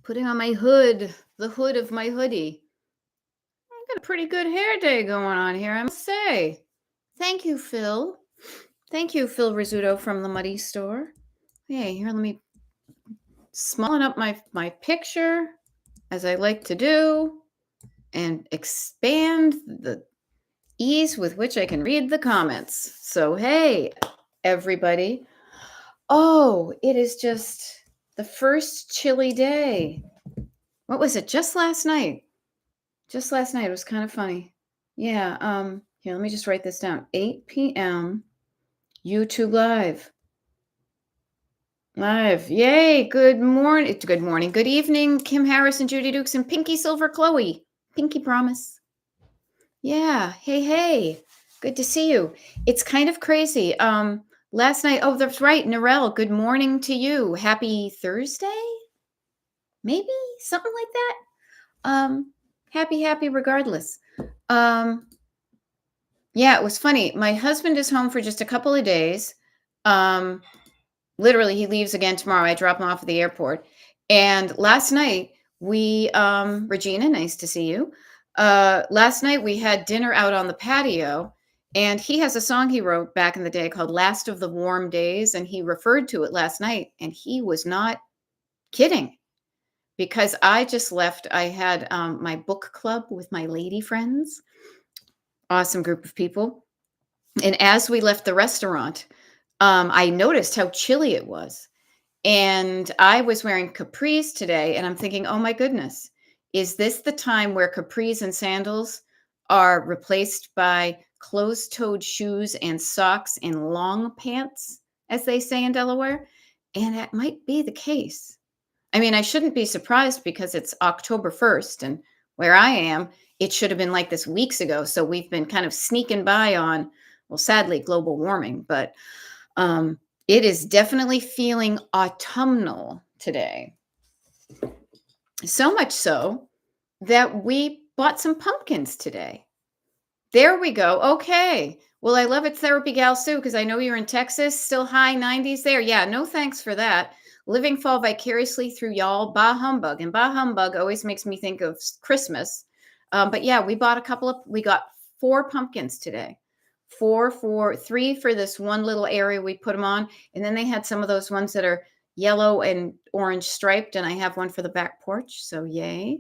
Putting on my hood, the hood of my hoodie. I got a pretty good hair day going on here, I must say. Thank you, Phil. Thank you, Phil Rizzuto from the Muddy Store. Hey, here, let me smallen up my picture, as I like to do, and expand the ease with which I can read the comments. So, hey, everybody. Oh, it is just the first chilly day. What was it? Just last night. Just last night. It was kind of funny. Yeah. Here, let me just write this down. 8 p.m. YouTube Live. Live. Yay. Good morning. Good morning. Good evening, Kim Harris and Judy Dukes and Pinky Silver Chloe. Pinky Promise. Yeah. Hey, hey. Good to see you. It's kind of crazy. Last night, oh, that's right. Narelle, good morning to you. Happy Thursday? Maybe? Something like that? Happy regardless. Yeah, it was funny. My husband is home for just a couple of days. Literally, he leaves again tomorrow. I drop him off at the airport. And last night, Regina, nice to see you. Last night, we had dinner out on the patio. And he has a song he wrote back in the day called Last of the Warm Days. And he referred to it last night. And he was not kidding. Because I just left. I had my book club with my lady friends. Awesome group of people. And as we left the restaurant, I noticed how chilly it was. And I was wearing capris today, and I'm thinking, oh my goodness, is this the time where capris and sandals are replaced by closed-toed shoes and socks and long pants, as they say in Delaware? And that might be the case. I mean, I shouldn't be surprised because it's October 1st, and where I am, it should have been like this weeks ago. So we've been kind of sneaking by on, well, sadly, global warming, but it is definitely feeling autumnal today. So much so that we bought some pumpkins today. There we go. Okay. Well, I love it, Therapy Gal Sue, because I know you're in Texas, still high 90s there. Yeah, no thanks for that. Living fall vicariously through y'all. Bah humbug. And bah humbug always makes me think of Christmas. But yeah, we got 4 pumpkins today. 3 for this one little area we put them on. And then they had some of those ones that are yellow and orange striped. And I have one for the back porch. So yay.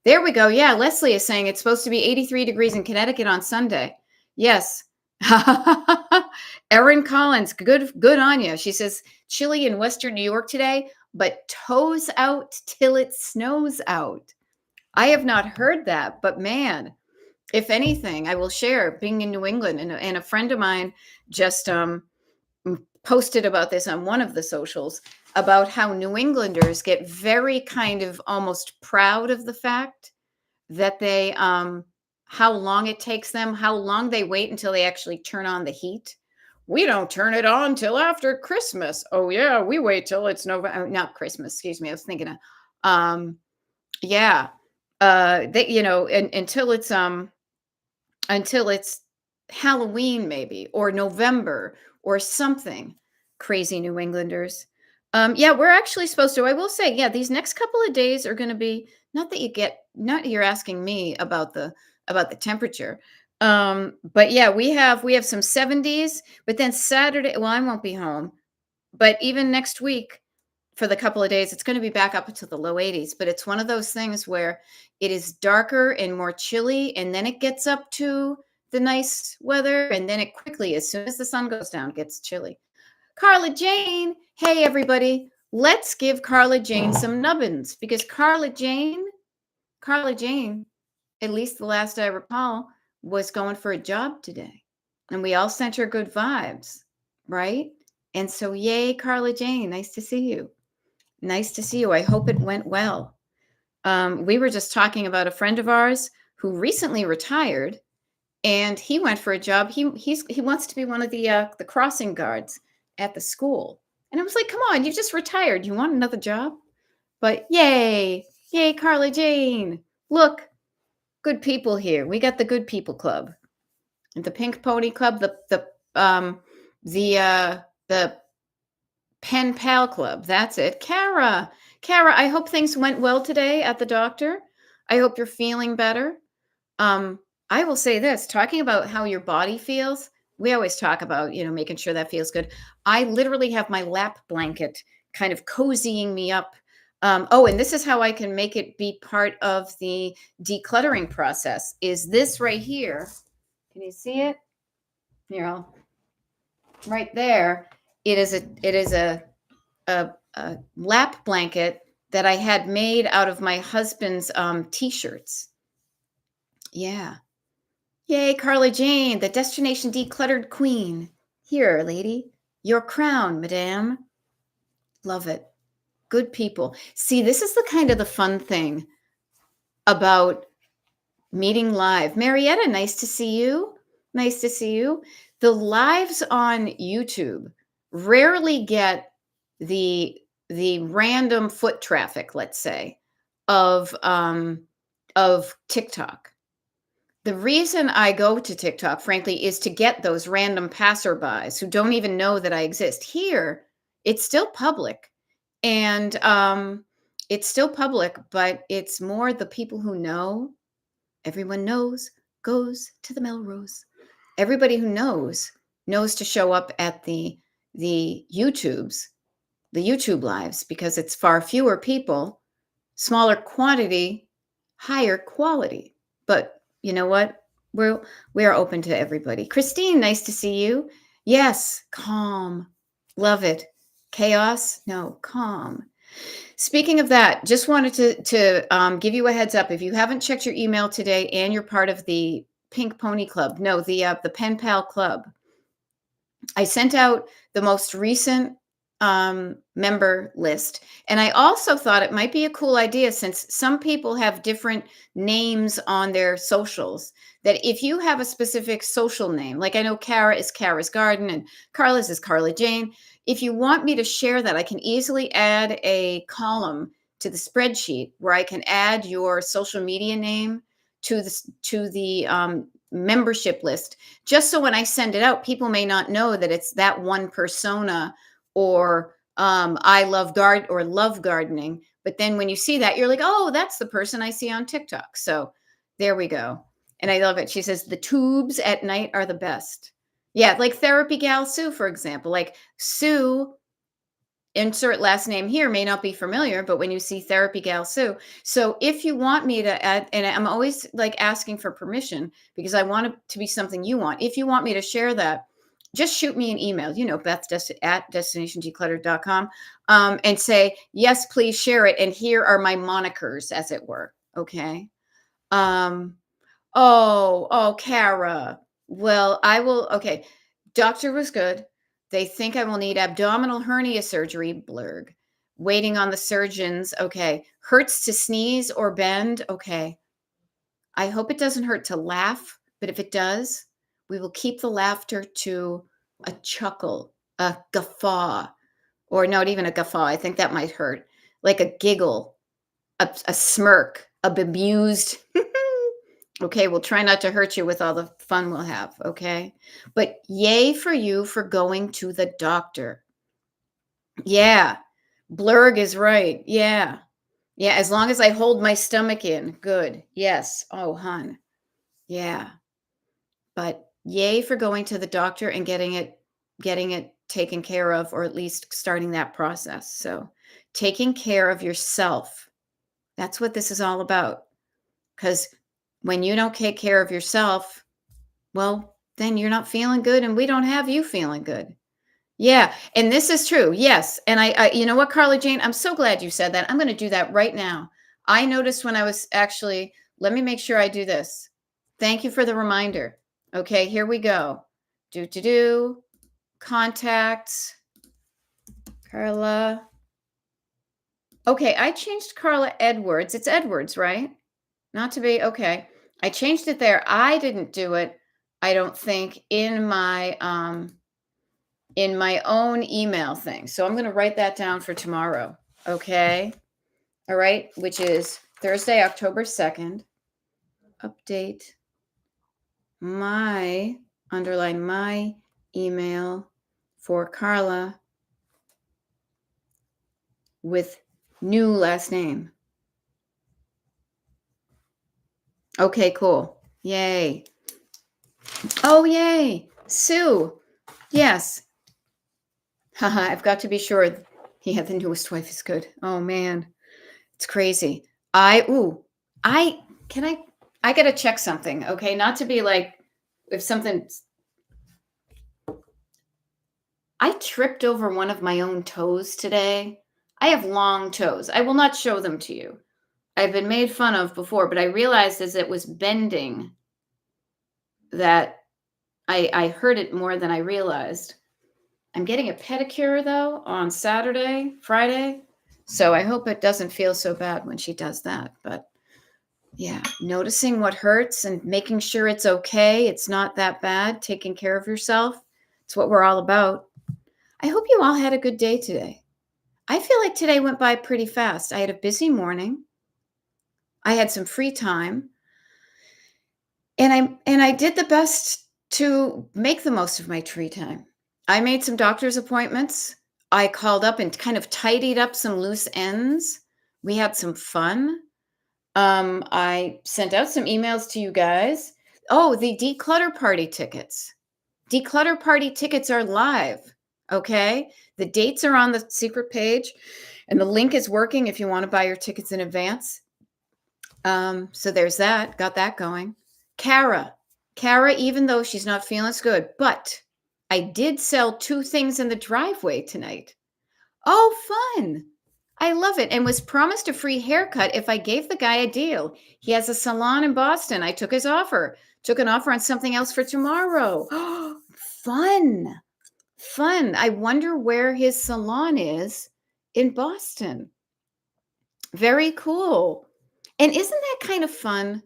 There we go. Yeah, Leslie is saying it's supposed to be 83 degrees in Connecticut on Sunday. Yes. Erin Collins, good on you. She says chilly in Western New York today, but toes out till it snows out. I have not heard that, but man, if anything, I will share being in New England, and a friend of mine just posted about this on one of the socials about how New Englanders get very kind of almost proud of the fact that they how long it takes them, how long they wait until they actually turn on the heat. We don't turn it on till after Christmas. Oh yeah, we wait till it's November, not Christmas, excuse me. I was thinking of yeah. They, until it's Halloween maybe, or November or something. Crazy New Englanders. Yeah, we're actually supposed to. I will say, yeah, these next couple of days are going to be not that you're asking me about the temperature. But yeah, we have some 70s, but then Saturday, well, I won't be home. But even next week, for the couple of days, it's going to be back up to the low 80s. But it's one of those things where it is darker and more chilly, and then it gets up to the nice weather, and then it quickly, as soon as the sun goes down, gets chilly. Carla Jane, hey everybody, let's give Carla Jane some nubbins, because Carla Jane, at least the last I recall, was going for a job today, and we all sent her good vibes, right? And so, yay, Carla Jane, nice to see you. Nice to see you. I hope it went well. We were just talking about a friend of ours who recently retired, and he went for a job. He wants to be one of the crossing guards at the school. And I was like, come on, you just retired. You want another job? But yay, Carla Jane. Look, good people here. We got the Good People Club, the Pink Pony Club, the Pen Pal Club. That's it. Kara, Kara, I hope things went well today at the doctor. I hope you're feeling better. Um, I will say this, talking about how your body feels, we always talk about, making sure that feels good. I literally have my lap blanket kind of cozying me up. Oh, and this is how I can make it be part of the decluttering process is this right here. Can you see it? Here, right there. It is a lap blanket that I had made out of my husband's t-shirts. Yeah. Yay, Carla Jane, the destination decluttered queen. Here, lady, your crown, madame. Love it. Good people. See, this is the kind of the fun thing about meeting live. Marietta, nice to see you. Nice to see you. The lives on YouTube rarely get the random foot traffic, let's say, of TikTok. The reason I go to TikTok, frankly, is to get those random passerbys who don't even know that I exist. Here, it's still public, and it's still public, but it's more the people who know. Everyone knows goes to the Melrose. Everybody who knows to show up at the the YouTube lives because it's far fewer people, smaller quantity, higher quality. But you know what? We are open to everybody. Christine, nice to see you. Yes, calm. Love it. Chaos? No, calm. Speaking of that, just wanted to give you a heads up. If you haven't checked your email today and you're part of the Pink Pony Club, no, the Pen Pal Club, I sent out the most recent member list. And I also thought it might be a cool idea since some people have different names on their socials, that if you have a specific social name, like I know Kara is Kara's Garden and Carla's is Carla Jane, if you want me to share that, I can easily add a column to the spreadsheet where I can add your social media name to the membership list, just so when I send it out, people may not know that it's that one persona or I love love gardening. But then when you see that, you're like, oh, that's the person I see on TikTok. So there we go. And I love it. She says the tubes at night are the best. Yeah, like Therapy Gal Sue, for example. Like Sue, insert last name here, may not be familiar, but when you see Therapy Gal Sue. So if you want me to add, and I'm always like asking for permission because I want it to be something you want. If you want me to share that, just shoot me an email, Beth at destinationdeclutter.com, and say, yes, please share it. And here are my monikers, as it were. Okay. Um, oh, Kara. Well, I will. Okay. Doctor was good. They think I will need abdominal hernia surgery, blurg. Waiting on the surgeons. Okay. Hurts to sneeze or bend. Okay. I hope it doesn't hurt to laugh, but if it does, we will keep the laughter to a chuckle, a guffaw, or not even a guffaw. I think that might hurt. Like a giggle, a smirk, a bemused. Okay, we'll try not to hurt you with all the fun we'll have. Okay. But yay for you for going to the doctor. Yeah. Blurg is right. Yeah. Yeah. As long as I hold my stomach in. Good. Yes. Oh, hun. Yeah. But yay for going to the doctor and getting it taken care of, or at least starting that process. So taking care of yourself. That's what this is all about. Because when you don't take care of yourself, well, then you're not feeling good and we don't have you feeling good. Yeah. And this is true. Yes. And you know what, Carla Jane, I'm so glad you said that. I'm going to do that right now. I noticed when I was actually, let me make sure I do this. Thank you for the reminder. Okay, here we go. Contacts, Carla. Okay, I changed Carla Edwards. It's Edwards, right? Not to be, okay. I changed it there. I didn't do it, I don't think, in my own email thing. So I'm going to write that down for tomorrow. Okay. All right, which is Thursday, October 2nd. Update underline my email for Carla with New last name. Okay, cool. Yay. Oh, yay. Sue. Yes. Haha, I've got to be sure. Yeah, the newest wife is good. Oh man, it's crazy. I can I gotta check something, okay? Not to be like if something I tripped over one of my own toes today. I have long toes. I will not show them to you. I've been made fun of before, but I realized as it was bending that I hurt it more than I realized. I'm getting a pedicure though on Saturday, Friday. So I hope it doesn't feel so bad when she does that. But yeah, noticing what hurts and making sure it's okay. It's not that bad. Taking care of yourself. It's what we're all about. I hope you all had a good day today. I feel like today went by pretty fast. I had a busy morning. I had some free time, and I did the best to make the most of my free time. I made some doctor's appointments. I called up and kind of tidied up some loose ends. We had some fun. I sent out some emails to you guys. Oh, the declutter party tickets. Declutter party tickets are live. Okay. The dates are on the secret page, and the link is working if you want to buy your tickets in advance. So there's that. Got that going. Kara. Kara, even though she's not feeling as good, but I did sell 2 things in the driveway tonight. Oh, fun. I love it, and was promised a free haircut if I gave the guy a deal. He has a salon in Boston. I took his offer. Took an offer on something else for tomorrow. Fun. Fun. I wonder where his salon is in Boston. Very cool. And isn't that kind of fun?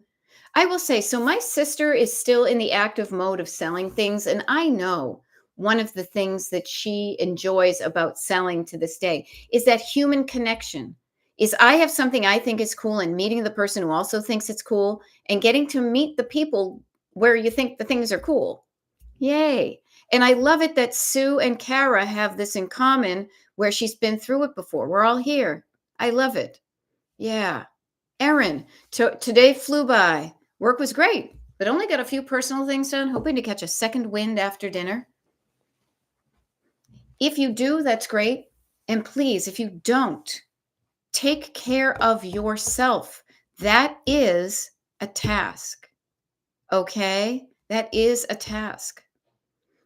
I will say, so my sister is still in the active mode of selling things. And I know one of the things that she enjoys about selling to this day is that human connection. Is I have something I think is cool and meeting the person who also thinks it's cool and getting to meet the people where you think the things are cool. Yay. And I love it that Sue and Kara have this in common where she's been through it before. We're all here. I love it. Yeah. Erin, today flew by. Work was great, but only got a few personal things done, hoping to catch a second wind after dinner. If you do, that's great. And please, if you don't, take care of yourself. That is a task. Okay? That is a task.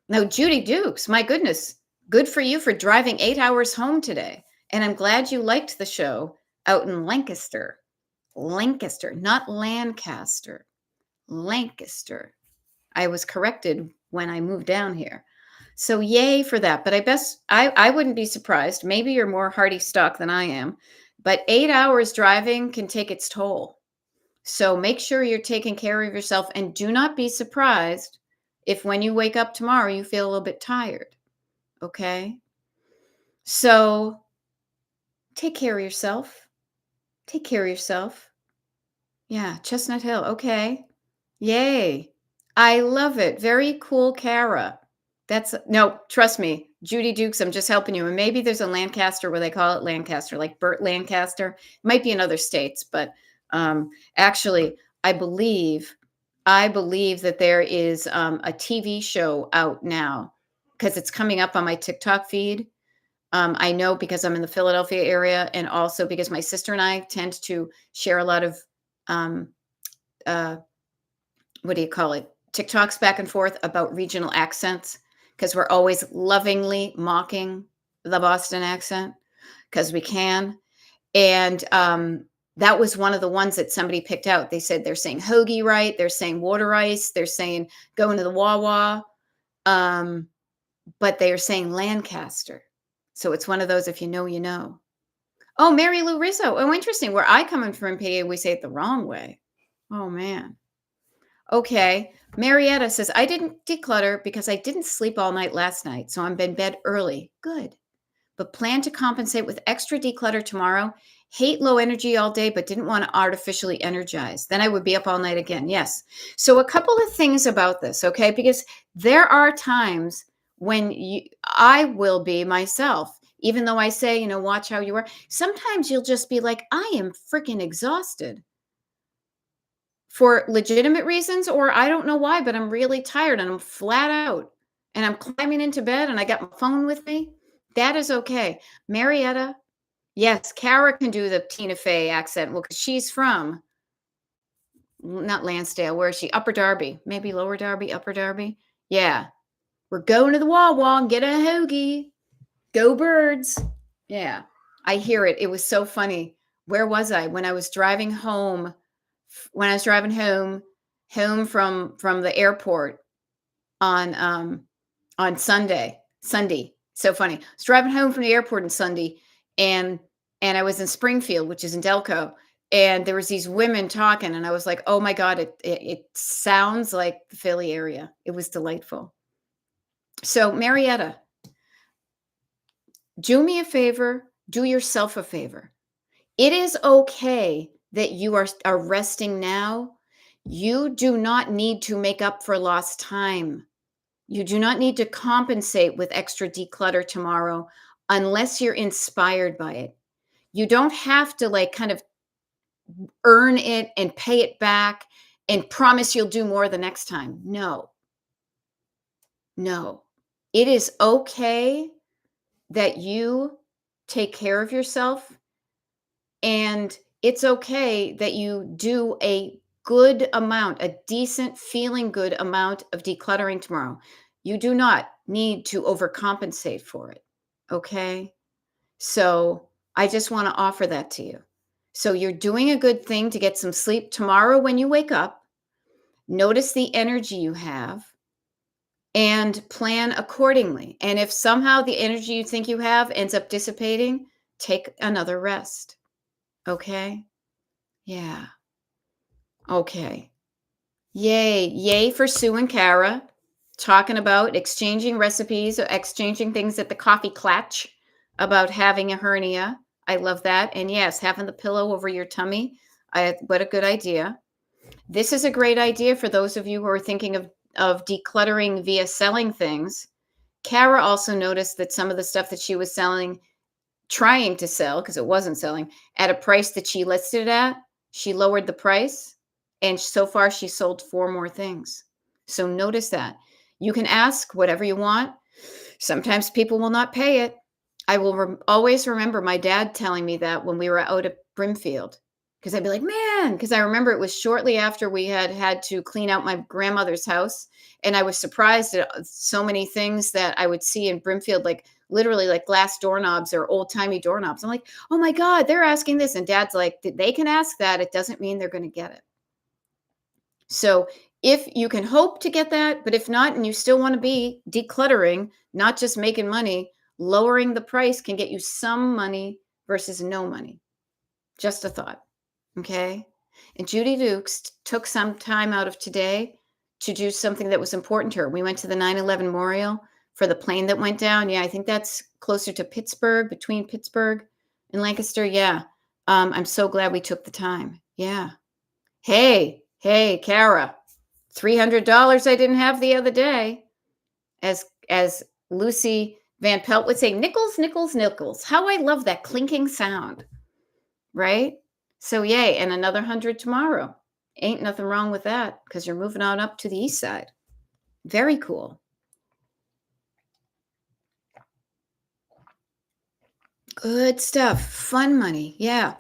Now, Judy Dukes, my goodness, good for you for driving 8 hours home today. And I'm glad you liked the show out in Lancaster. Lancaster, not Lancaster. Lancaster. I was corrected when I moved down here. So yay for that. But I wouldn't be surprised. Maybe you're more hardy stock than I am. But 8 hours driving can take its toll. So make sure you're taking care of yourself, and do not be surprised if when you wake up tomorrow you feel a little bit tired. Okay? So take care of yourself. Take care of yourself. Yeah, Chestnut Hill. Okay. Yay. I love it. Very cool, Kara. No, trust me, Judy Dukes, I'm just helping you. And maybe there's a Lancaster where they call it Lancaster, like Burt Lancaster. It might be in other states, but actually, I believe that there is a TV show out now because it's coming up on my TikTok feed. I know because I'm in the Philadelphia area, and also because my sister and I tend to share a lot of um, what do you call it? TikToks back and forth about regional accents because we're always lovingly mocking the Boston accent because we can. And that was one of the ones that somebody picked out. They said they're saying hoagie right. They're saying water ice. They're saying going to the Wawa. But they are saying Lancaster. So it's one of those, if you know, you know. Oh, Mary Lou Rizzo. Oh, interesting. Where I come in from PA, we say it the wrong way. Oh, man. Okay. Marietta says, I didn't declutter because I didn't sleep all night last night, so I'm in bed early. Good. But plan to compensate with extra declutter tomorrow. Hate low energy all day, but didn't want to artificially energize. Then I would be up all night again. Yes. So a couple of things about this, okay? Because there are times when I will be myself Even though I say, watch how you are. Sometimes you'll just be like, I am freaking exhausted for legitimate reasons, or I don't know why, but I'm really tired and I'm flat out and I'm climbing into bed and I got my phone with me. That is okay. Marietta, yes, Kara can do the Tina Fey accent. Well, because she's from not Lansdale. Where is she? Upper Darby, maybe Lower Darby, Upper Darby. Yeah. We're going to the Wawa and get a hoagie. Go Birds. Yeah. I hear it. It was so funny. Where was I? When I was driving home, home from the airport on Sunday. So funny. I was driving home from the airport on Sunday, and I was in Springfield, which is in Delco, and there was these women talking, and I was like, oh my God, it sounds like the Philly area. It was delightful. So Marietta, do me a favor, do yourself a favor. It is okay that you are resting now. You do not need to make up for lost time. You do not need to compensate with extra declutter tomorrow unless you're inspired by it. You don't have to kind of earn it and pay it back and promise you'll do more the next time. No. It is okay that you take care of yourself, and it's okay that you do a good amount, a decent, feeling good amount of decluttering tomorrow. You do not need to overcompensate for it. Okay. So I just want to offer that to you. So you're doing a good thing to get some sleep tomorrow when you wake up. Notice the energy you have and plan accordingly. And if somehow the energy you think you have ends up dissipating, take another rest. Okay. Yeah. Okay. Yay for Sue and Kara talking about exchanging recipes, exchanging things at the coffee clatch about having a hernia. I love that. And yes, having the pillow over your tummy. What a good idea. This is a great idea for those of you who are thinking of decluttering via selling things. Kara also noticed that some of the stuff that she was trying to sell, because it wasn't selling, at a price that she listed it at, she lowered the price. And so far, she sold 4 more things. So notice that. You can ask whatever you want. Sometimes people will not pay it. I will always remember my dad telling me that when we were out at Brimfield. Because I'd be like, man, because I remember it was shortly after we had to clean out my grandmother's house. And I was surprised at so many things that I would see in Brimfield, like literally like glass doorknobs or old timey doorknobs. I'm like, oh my God, they're asking this. And Dad's like, they can ask that. It doesn't mean they're going to get it. So if you can hope to get that, but if not, and you still want to be decluttering, not just making money, lowering the price can get you some money versus no money. Just a thought. Okay. And Judy Dukes took some time out of today to do something that was important to her. We went to the 9/11 memorial for the plane that went down. Yeah, I think that's closer to Pittsburgh, between Pittsburgh and Lancaster. Yeah. I'm so glad we took the time. Yeah. Hey, Kara, $300 I didn't have the other day. As Lucy Van Pelt would say, nickels, nickels, nickels. How I love that clinking sound, right? So yay, and another 100 tomorrow. Ain't nothing wrong with that because you're moving on up to the east side. Very cool. Good stuff. Fun money. Yeah.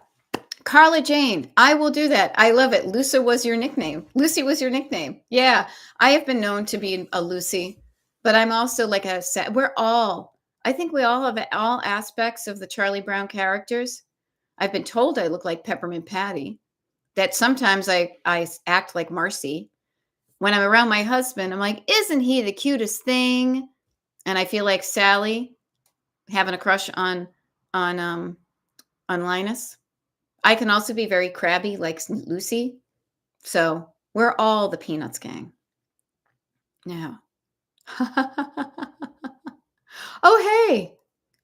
Carla Jane, I will do that. I love it. Lucy was your nickname. Yeah. I have been known to be a Lucy, but I'm also like I think we all have all aspects of the Charlie Brown characters. I've been told I look like Peppermint Patty, that sometimes I act like Marcy. When I'm around my husband, I'm like, isn't he the cutest thing? And I feel like Sally having a crush on Linus. I can also be very crabby like Lucy. So we're all the Peanuts gang. Yeah. Oh, hey,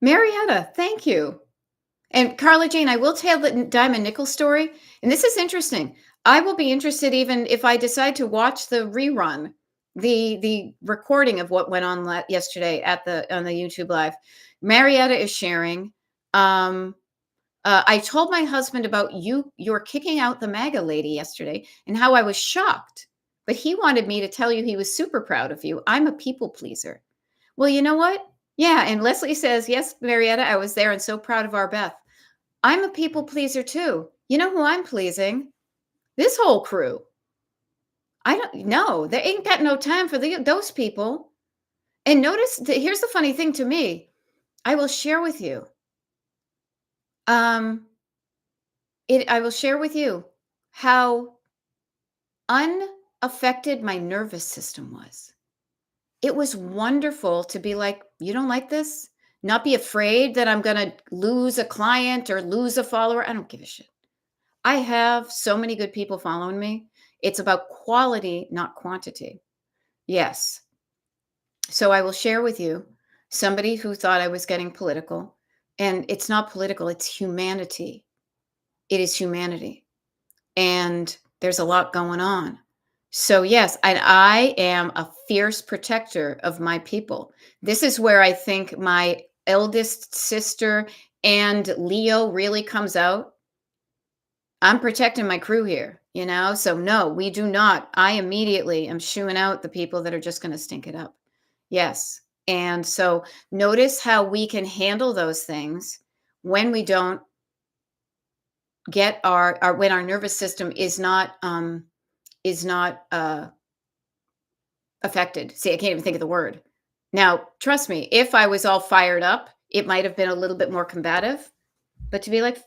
Marietta, thank you. And Carla Jane, I will tell the Diamond Nickel story. And this is interesting. I will be interested even if I decide to watch the rerun the recording of what went on yesterday at the on the YouTube live. Marietta is sharing. Um, I told my husband about you're kicking out the MAGA lady yesterday and how I was shocked. But he wanted me to tell you he was super proud of you. I'm a people pleaser. Well, you know what? Yeah. And Leslie says, yes, Marietta, I was there and so proud of our Beth. I'm a people pleaser too. You know who I'm pleasing? This whole crew. I don't know. They ain't got no time for those people. And notice, here's the funny thing to me. I will share with you. Um, I will share with you how unaffected my nervous system was. It was wonderful to be like, you don't like this? Not be afraid that I'm going to lose a client or lose a follower. I don't give a shit. I have so many good people following me. It's about quality, not quantity. Yes. So I will share with you somebody who thought I was getting political. And it's not political, it's humanity. It is humanity. And there's a lot going on. So, yes, and I am a fierce protector of my people. This is where I think my eldest sister and Leo really comes out. I'm protecting my crew here, you know? So, no, we do not. I immediately am shooing out the people that are just going to stink it up. Yes. And so, notice how we can handle those things when we don't get our when our nervous system is not affected. See, I can't even think of the word. Now, trust me, if I was all fired up, it might have been a little bit more combative. But to be like,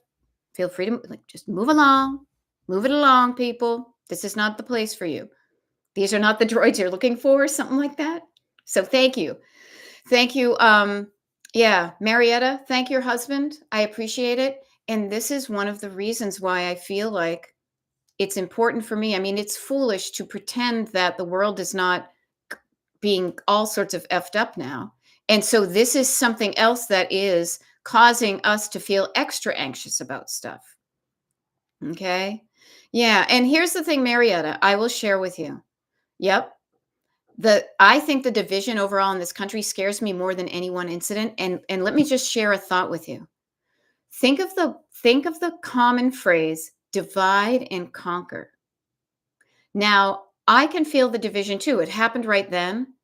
feel free to like just move it along, people. This is not the place for you. These are not the droids you're looking for, something like that. So thank you. Yeah, Marietta, thank your husband. I appreciate it. And this is one of the reasons why I feel like it's important for me. I mean, it's foolish to pretend that the world is not being all sorts of effed up now. And so this is something else that is causing us to feel extra anxious about stuff. Okay. Yeah. And here's the thing, Marietta, I will share with you. Yep. I think the division overall in this country scares me more than any one incident. And let me just share a thought with you. Think of the common phrase, divide and conquer. Now, I can feel the division too. It happened right then.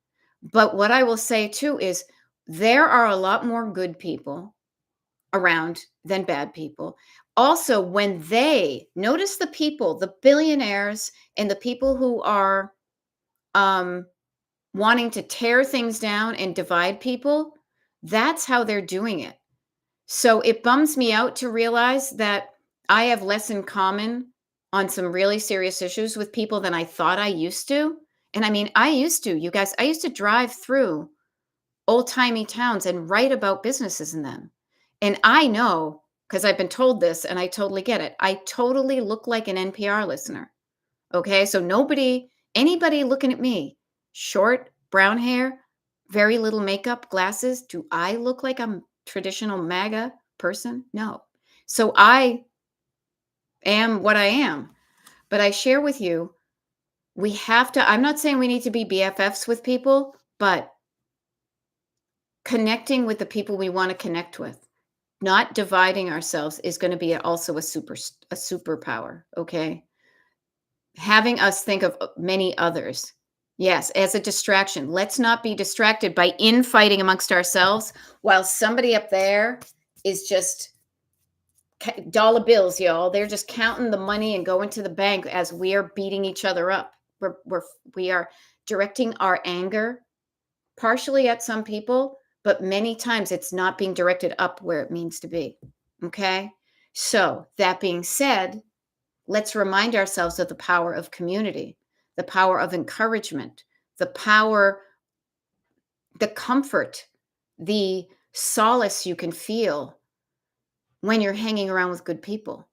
But what I will say too is there are a lot more good people around than bad people. Also, when they notice the people, the billionaires and the people who are um, wanting to tear things down and divide people, that's how they're doing it. So it bums me out to realize that I have less in common on some really serious issues with people than I thought I used to. And I mean, you guys, I used to drive through old timey towns and write about businesses in them. And I know because I've been told this and I totally get it. I totally look like an NPR listener. Okay. So anybody looking at me, short, brown hair, very little makeup, glasses, do I look like I'm traditional MAGA person? No. So I am what I am. But I share with you, I'm not saying we need to be BFFs with people, but connecting with the people we want to connect with, not dividing ourselves is going to be also a superpower. Okay. Having us think of many others. Yes, as a distraction. Let's not be distracted by infighting amongst ourselves while somebody up there is just dollar bills, y'all. They're just counting the money and going to the bank as we are beating each other up. We are directing our anger partially at some people, but many times it's not being directed up where it means to be. Okay. So that being said, let's remind ourselves of the power of community, the power of encouragement, the comfort, the solace you can feel when you're hanging around with good people,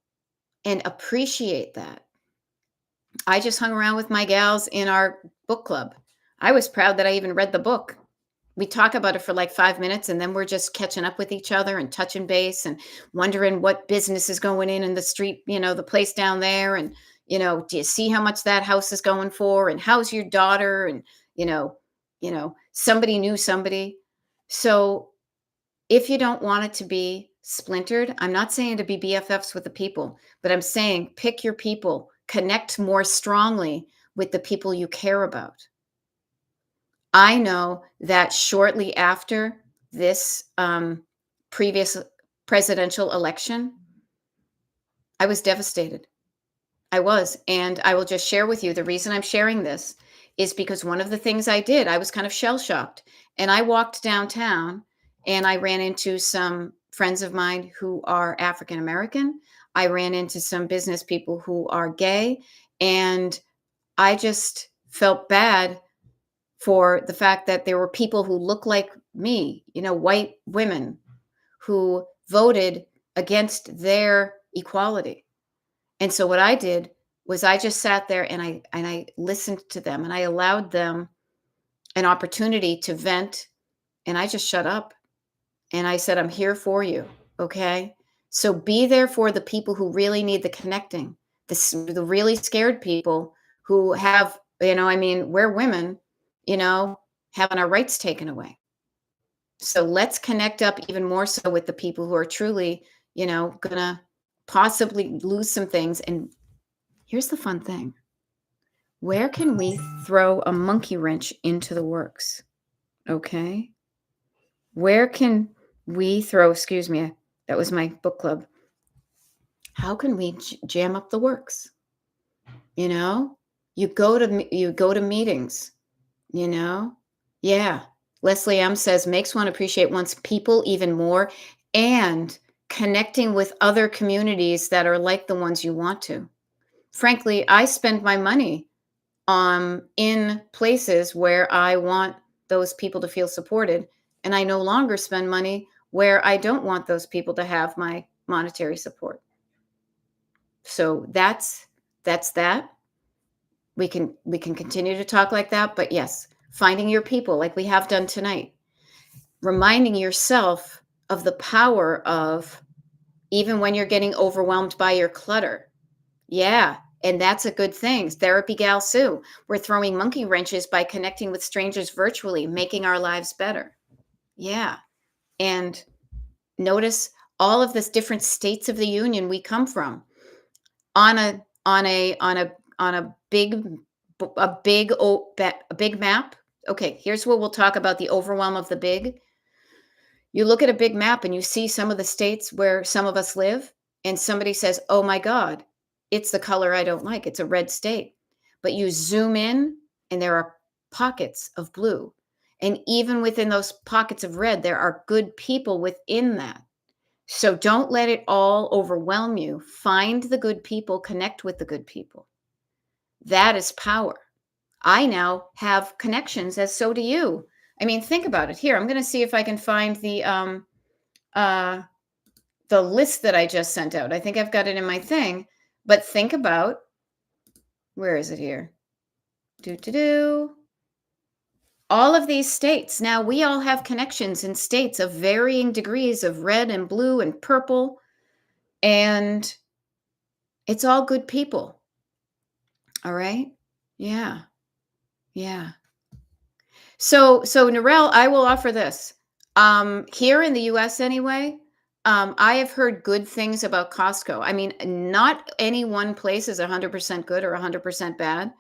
and appreciate that. I just hung around with my gals in our book club. I was proud that I even read the book. We talk about it for like 5 minutes and then we're just catching up with each other and touching base and wondering what business is going in the street, the place down there. And, do you see how much that house is going for? And how's your daughter? And, you know, somebody knew somebody. So if you don't want it to be splintered, I'm not saying to be BFFs with the people, but I'm saying pick your people, connect more strongly with the people you care about. I know that shortly after this previous presidential election, I was devastated. I was. And I will just share with you the reason I'm sharing this is because one of the things I did, I was kind of shell shocked. And I walked downtown and I ran into some friends of mine who are African American. I ran into some business people who are gay. And I just felt bad for the fact that there were people who look like me, white women who voted against their equality. And so what I did was I just sat there and I listened to them and I allowed them an opportunity to vent, and I just shut up and I said, I'm here for you. Okay. So be there for the people who really need the connecting, the really scared people who have, we're women, having our rights taken away. So let's connect up even more so with the people who are truly, gonna possibly lose some things. And here's the fun thing. Where can we throw a monkey wrench into the works? Okay. Where can we throw, excuse me, that was my book club. How can we jam up the works? You go to meetings, you know? Yeah. Leslie M says makes one appreciate one's people even more and connecting with other communities that are like the ones you want to. Frankly, I spend my money in places where I want those people to feel supported. And I no longer spend money where I don't want those people to have my monetary support. So that's that. We can continue to talk like that, but yes, finding your people like we have done tonight. Reminding yourself of the power of even when you're getting overwhelmed by your clutter. Yeah, and that's a good thing. Therapy Gal Sue. We're throwing monkey wrenches by connecting with strangers virtually, making our lives better. Yeah. And notice all of the different states of the union we come from on a big map. Okay, here's where we'll talk about the overwhelm of the big. You look at a big map and you see some of the states where some of us live, and somebody says, "Oh my God, it's the color I don't like. It's a red state." But you zoom in and there are pockets of blue. And even within those pockets of red, there are good people within that. So don't let it all overwhelm you. Find the good people, connect with the good people. That is power. I now have connections, as so do you. I mean, think about it. Here, I'm going to see if I can find uh, the list that I just sent out. I think I've got it in my thing. But think about, where is it here? All of these states. Now, we all have connections in states of varying degrees of red and blue and purple. And it's all good people. All right? Yeah. Yeah. So Narelle, I will offer this. Here in the US anyway, I have heard good things about Costco. I mean, not any one place is 100% good or 100% bad.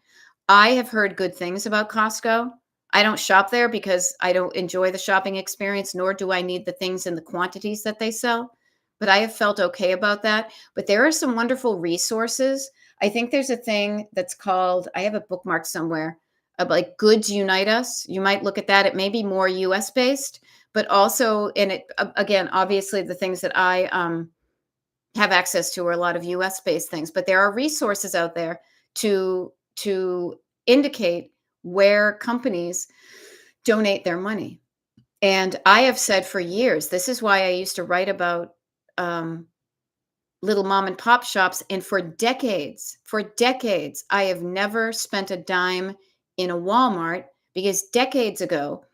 I have heard good things about Costco. I don't shop there because I don't enjoy the shopping experience, nor do I need the things in the quantities that they sell. But I have felt okay about that. But there are some wonderful resources. I think there's a thing that's called, I have a bookmark somewhere, like Goods Unite Us. You might look at that. It may be more US based, but also, and it, again, obviously the things that I have access to are a lot of US based things, but there are resources out there to indicate where companies donate their money. And I have said for years, this is why I used to write about little mom and pop shops. And for decades, I have never spent a dime in a Walmart, because decades ago,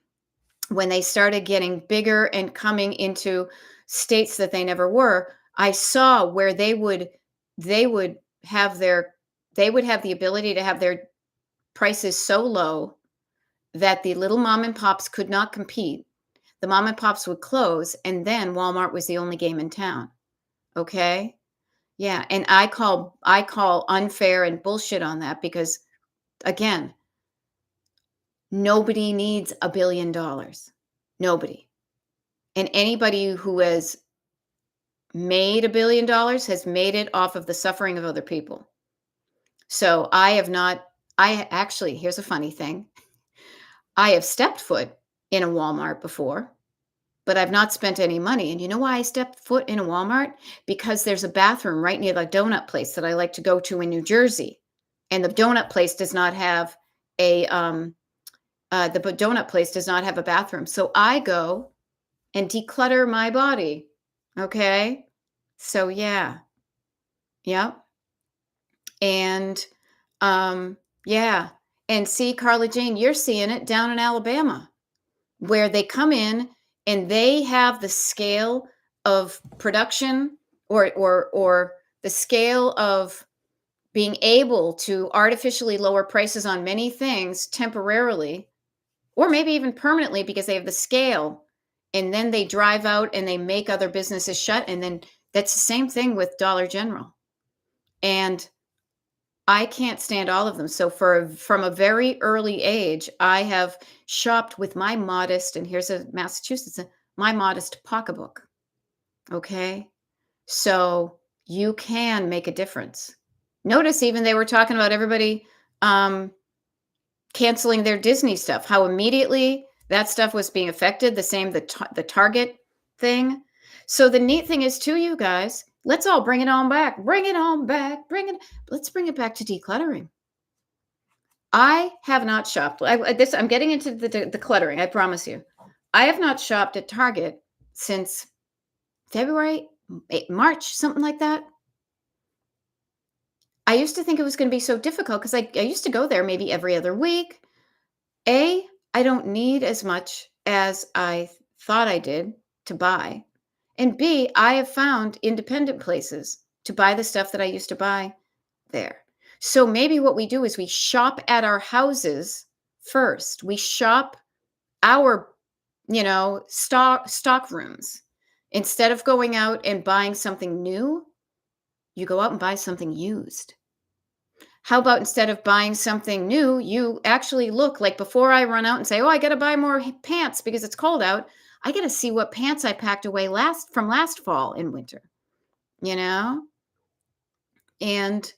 when they started getting bigger and coming into states that they never were, I saw where they would have the ability to have their prices so low that the little mom and pops could not compete. The mom and pops would close, and then Walmart was the only game in town. Okay? Yeah, and I call unfair and bullshit on that because again, nobody needs $1 billion. Nobody. And anybody who has made $1 billion has made it off of the suffering of other people. So I have not I actually, here's a funny thing. I have stepped foot in a Walmart before, but I've not spent any money. And you know why I stepped foot in a Walmart? Because there's a bathroom right near the donut place that I like to go to in New Jersey. And the donut place does not have a bathroom. So I go and declutter my body. Okay. So yeah. Yep. And yeah. And see, Carla Jane, you're seeing it down in Alabama, where they come in and they have the scale of production or the scale of being able to artificially lower prices on many things temporarily or maybe even permanently because they have the scale, and then they drive out and they make other businesses shut, and then that's the same thing with Dollar General. And I can't stand all of them. So from a very early age, I have shopped with my modest, and here's a Massachusetts, my modest pocketbook. Okay. So you can make a difference. Notice even they were talking about everybody canceling their Disney stuff, how immediately that stuff was being affected, the same, the Target thing. So the neat thing is too, you guys, let's all bring it on back. Bring it on back. Let's bring it back to decluttering. I have not shopped. I'm getting into the cluttering, I promise you. I have not shopped at Target since February, March, something like that. I used to think it was going to be so difficult because I used to go there maybe every other week. I don't need as much as I thought I did to buy. And B, I have found independent places to buy the stuff that I used to buy there. So maybe what we do is we shop at our houses first. We shop our, stock rooms. Instead of going out and buying something new, you go out and buy something used. How about instead of buying something new, you actually look like before I run out and say, "Oh, I got to buy more pants because it's cold out." I got to see what pants I packed away from last fall and winter, you know? And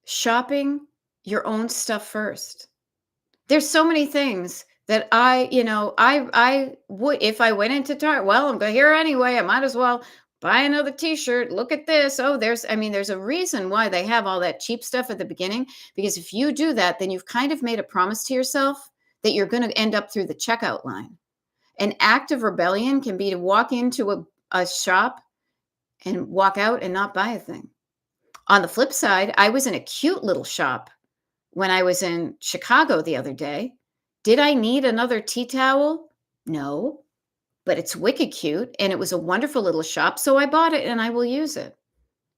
shopping your own stuff first. There's so many things that I would, if I went into Target, well, I'm here anyway, I might as well buy another t-shirt. Look at this. Oh, there's a reason why they have all that cheap stuff at the beginning, because if you do that, then you've kind of made a promise to yourself that you're going to end up through the checkout line. An act of rebellion can be to walk into a shop and walk out and not buy a thing. On the flip side, I was in a cute little shop when I was in Chicago the other day. Did I need another tea towel? No, but it's wicked cute and it was a wonderful little shop. So I bought it and I will use it.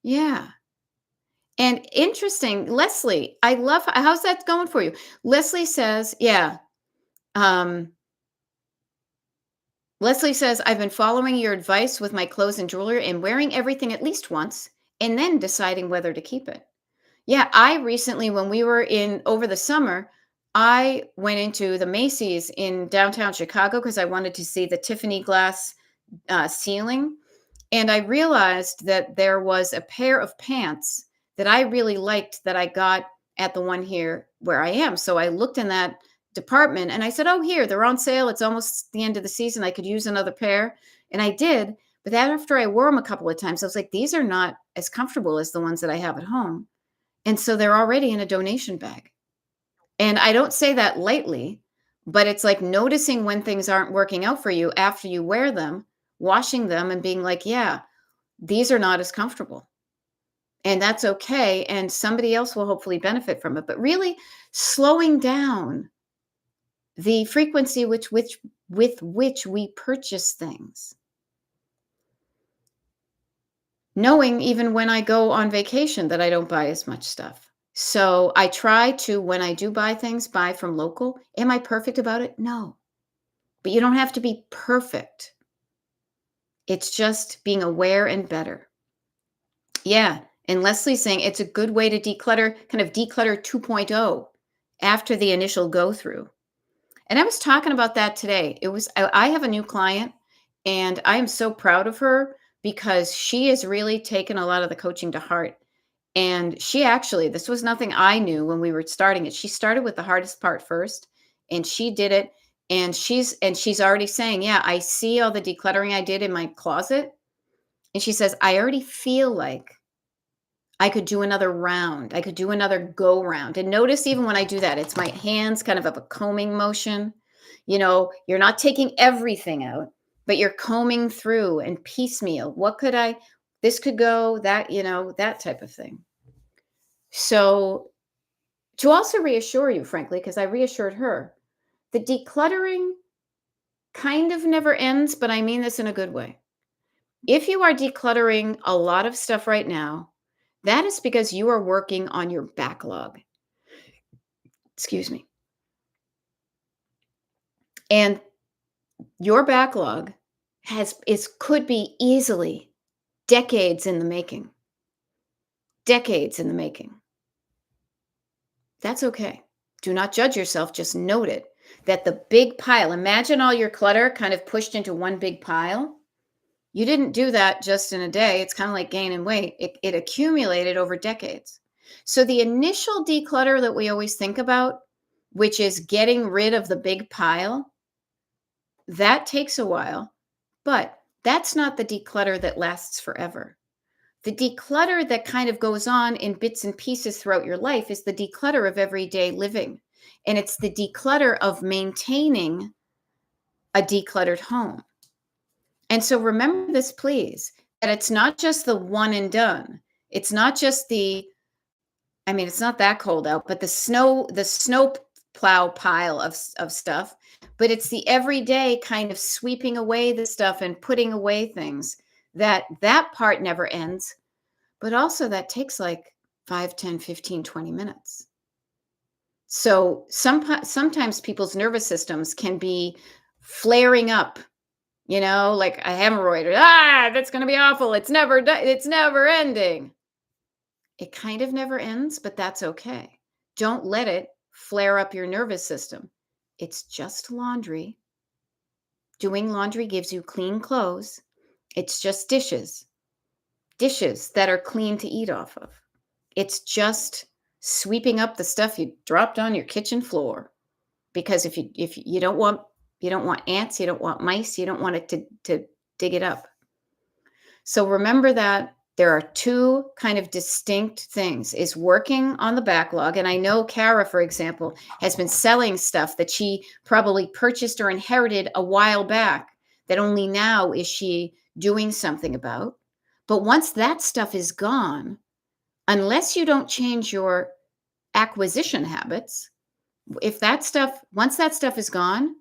Yeah. And interesting, Leslie, I love, how's that going for you? Leslie says, yeah. Leslie says, I've been following your advice with my clothes and jewelry and wearing everything at least once and then deciding whether to keep it. Yeah, I recently, when we were in over the summer, I went into the Macy's in downtown Chicago because I wanted to see the Tiffany glass ceiling. And I realized that there was a pair of pants that I really liked that I got at the one here where I am. So I looked in that department and I said, oh, here, they're on sale. It's almost the end of the season. I could use another pair. And I did. But then after I wore them a couple of times, I was like, these are not as comfortable as the ones that I have at home. And so they're already in a donation bag. And I don't say that lightly, but it's like noticing when things aren't working out for you after you wear them, washing them and being like, yeah, these are not as comfortable. And that's okay. And somebody else will hopefully benefit from it. But really slowing down the frequency with which we purchase things. Knowing even when I go on vacation that I don't buy as much stuff. So I try to, when I do buy things, buy from local. Am I perfect about it? No. But you don't have to be perfect. It's just being aware and better. Yeah. And Leslie's saying it's a good way to declutter, kind of declutter 2.0 after the initial go through. And I was talking about that today. I have a new client and I am so proud of her because she has really taken a lot of the coaching to heart. And she actually, this was nothing I knew when we were starting it. She started with the hardest part first and she did it. And she's already saying, yeah, I see all the decluttering I did in my closet. And she says, I already feel like I could do another round. I could do another go round. And notice even when I do that, it's my hands kind of a combing motion. You're not taking everything out, but you're combing through and piecemeal. This could go, that type of thing. So to also reassure you, frankly, because I reassured her, the decluttering kind of never ends, but I mean this in a good way. If you are decluttering a lot of stuff right now, that is because you are working on your backlog. Excuse me. And your backlog could be easily decades in the making. Decades in the making. That's okay. Do not judge yourself, just note it. That the big pile, imagine all your clutter kind of pushed into one big pile. You didn't do that just in a day. It's kind of like gaining weight. It accumulated over decades. So the initial declutter that we always think about, which is getting rid of the big pile, that takes a while, but that's not the declutter that lasts forever. The declutter that kind of goes on in bits and pieces throughout your life is the declutter of everyday living. And it's the declutter of maintaining a decluttered home. And so remember this, please, that it's not just the one and done. It's not just it's not that cold out, but the snow plow pile of stuff, but it's the everyday kind of sweeping away the stuff and putting away things that part never ends. But also that takes like 5, 10, 15, 20 minutes. So sometimes people's nervous systems can be flaring up, like a hemorrhoid. That's going to be awful. It's never ending. It kind of never ends, but that's okay. Don't let it flare up your nervous system. It's just laundry. Doing laundry gives you clean clothes. It's just dishes that are clean to eat off of. It's just sweeping up the stuff you dropped on your kitchen floor. Because if you don't want ants, you don't want mice, you don't want it to dig it up. So remember that there are two kind of distinct things, is working on the backlog. And I know Kara, for example, has been selling stuff that she probably purchased or inherited a while back that only now is she doing something about. But once that stuff is gone, unless you don't change your acquisition habits, once that stuff is gone,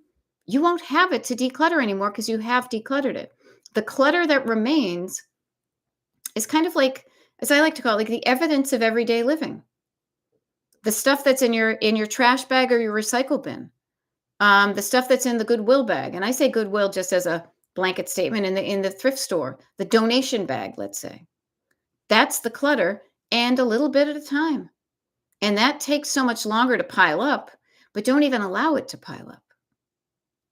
you won't have it to declutter anymore because you have decluttered it. The clutter that remains is kind of like, as I like to call it, like the evidence of everyday living. The stuff that's in your trash bag or your recycle bin, the stuff that's in the Goodwill bag, and I say Goodwill just as a blanket statement, in the thrift store, the donation bag, let's say, that's the clutter, and a little bit at a time. And that takes so much longer to pile up, but don't even allow it to pile up.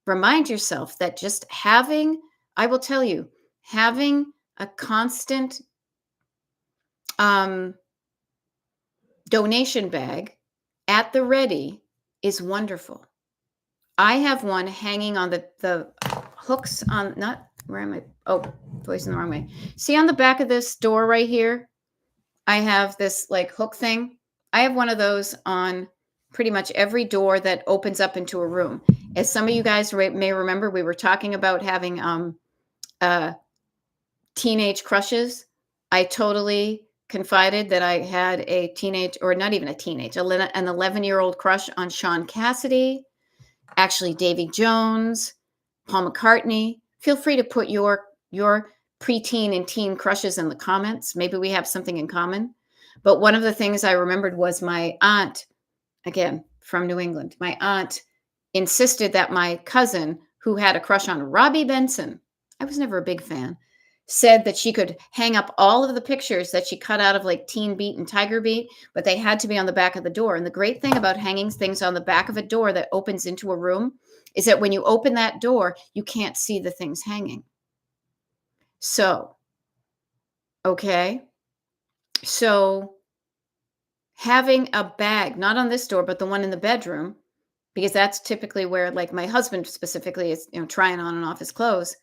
Remind yourself that just having a constant donation bag at the ready is wonderful. I have one hanging on the hooks on, not, where am I? Oh, facing the wrong way. See on the back of this door right here? I have this like hook thing. I have one of those on pretty much every door that opens up into a room. As some of you guys may remember, we were talking about having teenage crushes. I totally confided that I had a teenage, or not even a teenage, an 11-year-old crush on Sean Cassidy, actually Davy Jones, Paul McCartney. Feel free to put your preteen and teen crushes in the comments. Maybe we have something in common. But one of the things I remembered was my aunt, again, from New England, my aunt insisted that my cousin, who had a crush on Robbie Benson, I was never a big fan, said that she could hang up all of the pictures that she cut out of like Teen Beat and Tiger Beat, but they had to be on the back of the door. And the great thing about hanging things on the back of a door that opens into a room is that when you open that door, you can't see the things hanging. So, okay. So having a bag, not on this door, but the one in the bedroom, because that's typically where, like, my husband specifically is, trying on and off his clothes,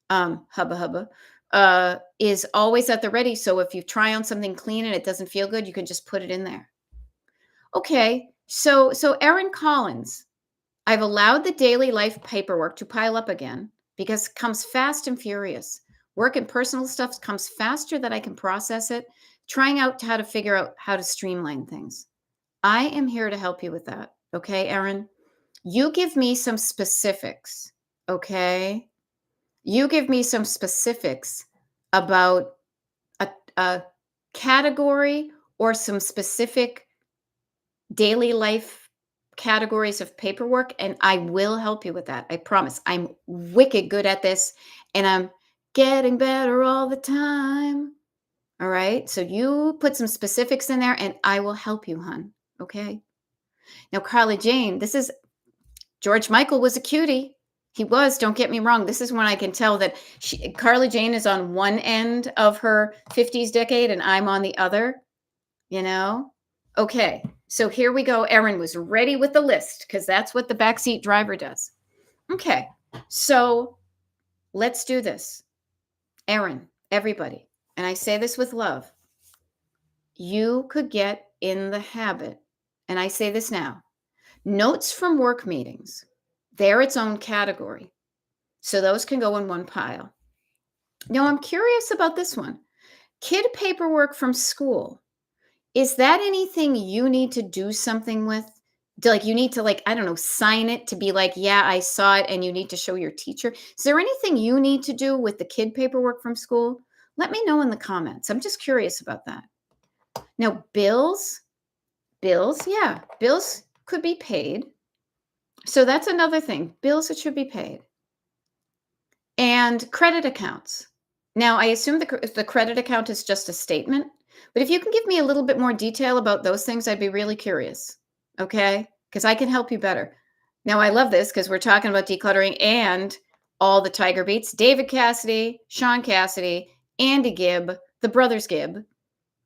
hubba hubba, is always at the ready. So if you try on something clean and it doesn't feel good, you can just put it in there. Okay, so Erin Collins, I've allowed the daily life paperwork to pile up again because it comes fast and furious. Work and personal stuff comes faster than I can process it. Trying out how to figure out how to streamline things. I am here to help you with that. Okay, Erin? You give me some specifics. Okay? You give me some specifics about a category or some specific daily life categories of paperwork, and I will help you with that. I promise. I'm wicked good at this, and I'm getting better all the time. All right. So you put some specifics in there, and I will help you, hon. Okay. Now, Carly Jane, this is George Michael was a cutie. He was, don't get me wrong. This is when I can tell that Carly Jane is on one end of her 50s decade and I'm on the other, you know? Okay, so here we go. Erin was ready with the list because that's what the backseat driver does. Okay, so let's do this. Erin, everybody, and I say this with love, you could get in the habit, and I say this now, notes from work meetings, they're its own category. So those can go in one pile. Now, I'm curious about this one. Kid paperwork from school. Is that anything you need to do something with? Like you need to, like, I don't know, sign it to be like, yeah, I saw it, and you need to show your teacher. Is there anything you need to do with the kid paperwork from school? Let me know in the comments. I'm just curious about that. Now, bills, yeah, bills could be paid. So that's another thing. Bills that should be paid. And credit accounts. Now, I assume the credit account is just a statement, but if you can give me a little bit more detail about those things, I'd be really curious. Okay? Because I can help you better. Now, I love this because we're talking about decluttering and all the Tiger Beats. David Cassidy, Sean Cassidy, Andy Gibb, the Brothers Gibb,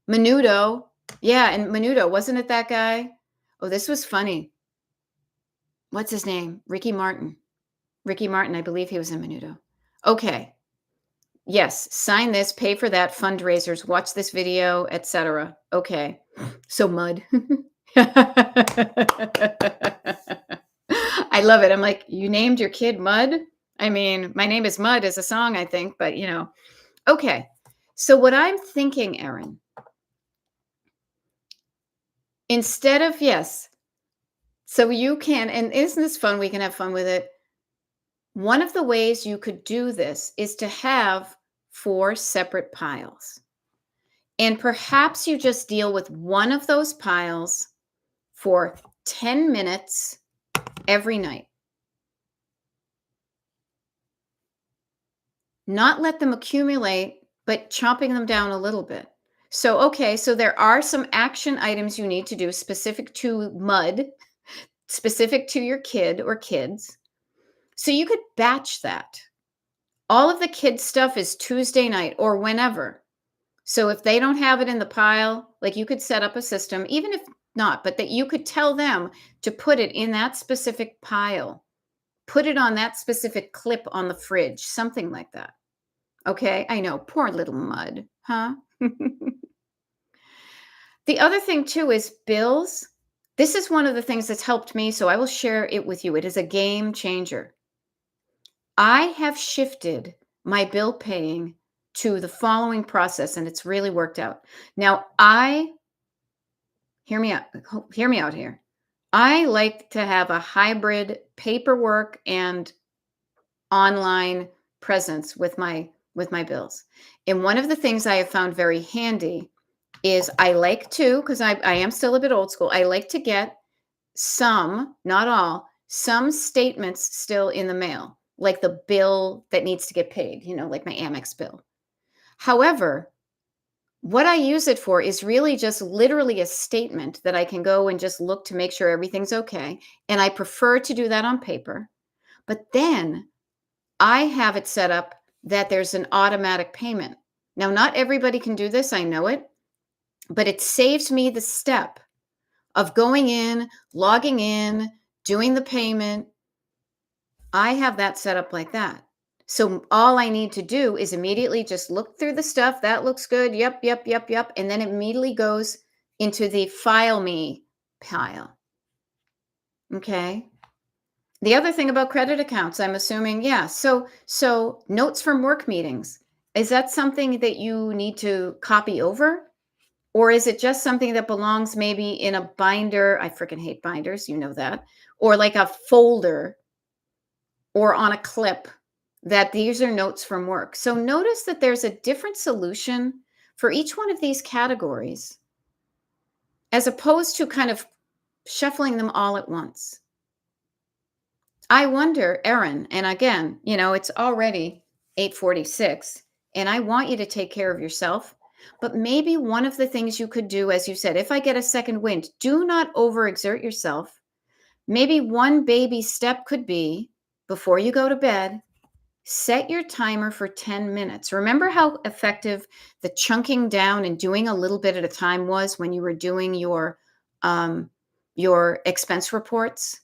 Menudo. Yeah, and Menudo, wasn't it that guy? Oh, this was funny. What's his name? Ricky Martin. Ricky Martin, I believe he was in Menudo. Okay. Yes, sign this, pay for that, fundraisers, watch this video, etc. Okay. So Mud. I love it. I'm like, you named your kid Mud? I mean, My Name is Mud is a song, I think, but Okay. So what I'm thinking, Erin, instead of, yes, so you can, and isn't this fun? We can have fun with it. One of the ways you could do this is to have 4 separate piles. And perhaps you just deal with one of those piles for 10 minutes every night. Not let them accumulate, but chopping them down a little bit. So, okay, so there are some action items you need to do specific to Mud, specific to your kid or kids. So you could batch that. All of the kids' stuff is Tuesday night or whenever. So if they don't have it in the pile, like you could set up a system, even if not, but that you could tell them to put it in that specific pile, put it on that specific clip on the fridge, something like that. Okay, I know, poor little Mud, huh? The other thing too is bills. This is one of the things that's helped me, so I will share it with you. It is a game changer. I have shifted my bill paying to the following process, and it's really worked out. Now, hear me out here. I like to have a hybrid paperwork and online presence with my bills. And one of the things I have found very handy is I like to, because I am still a bit old school, I like to get some, not all, some statements still in the mail, like the bill that needs to get paid, like my Amex bill. However, what I use it for is really just literally a statement that I can go and just look to make sure everything's okay. And I prefer to do that on paper. But then I have it set up that there's an automatic payment. Now, not everybody can do this, I know it, but it saves me the step of going in, logging in, doing the payment. I have that set up like that. So all I need to do is immediately just look through the stuff. That looks good. Yep, yep, yep, yep. And then it immediately goes into the file me pile. Okay. The other thing about credit accounts, I'm assuming, yeah. So notes from work meetings. Is that something that you need to copy over? Or is it just something that belongs maybe in a binder? I freaking hate binders, you know that. Or like a folder or on a clip that these are notes from work. So notice that there's a different solution for each one of these categories as opposed to kind of shuffling them all at once. I wonder, Erin, and again, it's already 8:46 and I want you to take care of yourself. But maybe one of the things you could do, as you said, if I get a second wind, do not overexert yourself. Maybe one baby step could be before you go to bed, set your timer for 10 minutes. Remember how effective the chunking down and doing a little bit at a time was when you were doing your expense reports?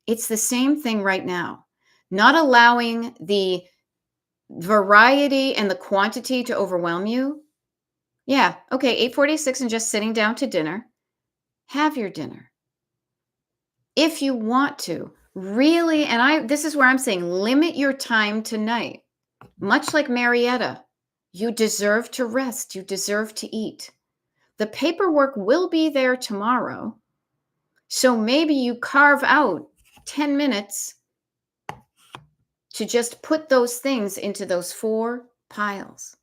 It's the same thing right now. Not allowing the variety and the quantity to overwhelm you. Yeah, okay, 8:46 and just sitting down to dinner. Have your dinner. If you want to, really, and this is where I'm saying limit your time tonight. Much like Marietta, you deserve to rest, you deserve to eat. The paperwork will be there tomorrow. So maybe you carve out 10 minutes to just put those things into those 4 piles.